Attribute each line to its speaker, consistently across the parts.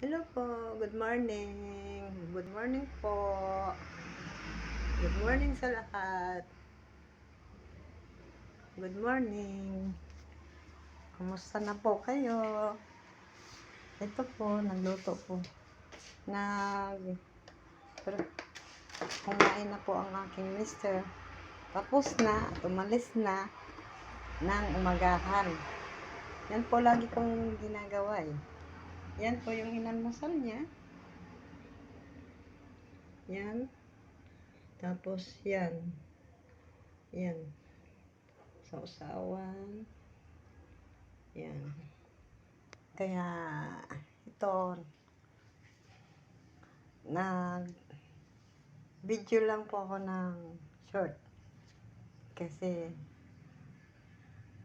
Speaker 1: Hello po, good morning. Good morning po. Good morning sa lahat. Good morning. Kumusta na po kayo? Ito po, nagluto po. Kumain na po ang aking mister. Tapos na, umalis na ng umagahan. Yan po lagi kong ginagawa eh. Yan po yung inalmusal niya. Yan. Tapos yan. Yan. Sausawan. Yan. Kaya ito video lang po ako ng short. Kasi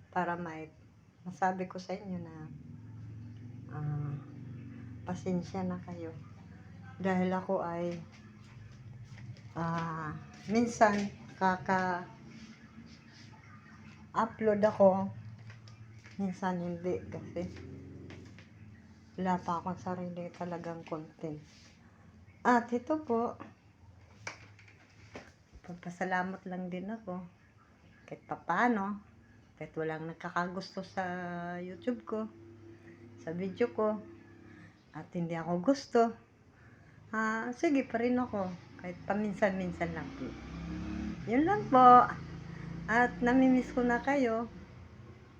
Speaker 1: para masabi ko sa inyo na pasensya na kayo. Dahil ako ay minsan kaka-upload ako, minsan hindi kasi wala pa akong sarili talagang content. At ito po, pagpasalamat lang din ako kahit papaano, kahit walang nagkakagusto sa YouTube ko, sa video ko, at hindi ako gusto, sige pa rin ako kahit paminsan-minsan lang po. Yun lang po. At namimiss ko na kayo,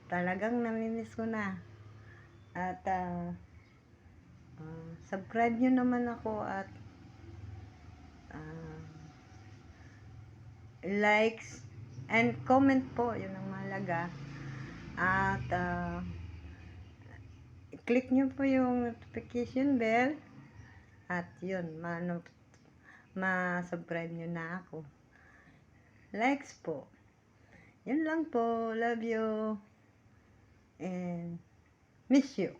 Speaker 1: talagang namimiss ko na. At subscribe nyo naman ako at likes and comment po, yun ang mahalaga. At click nyo po yung notification bell at yun, ma-subscribe nyo na ako. Likes po. Yun lang po. Love you and miss you.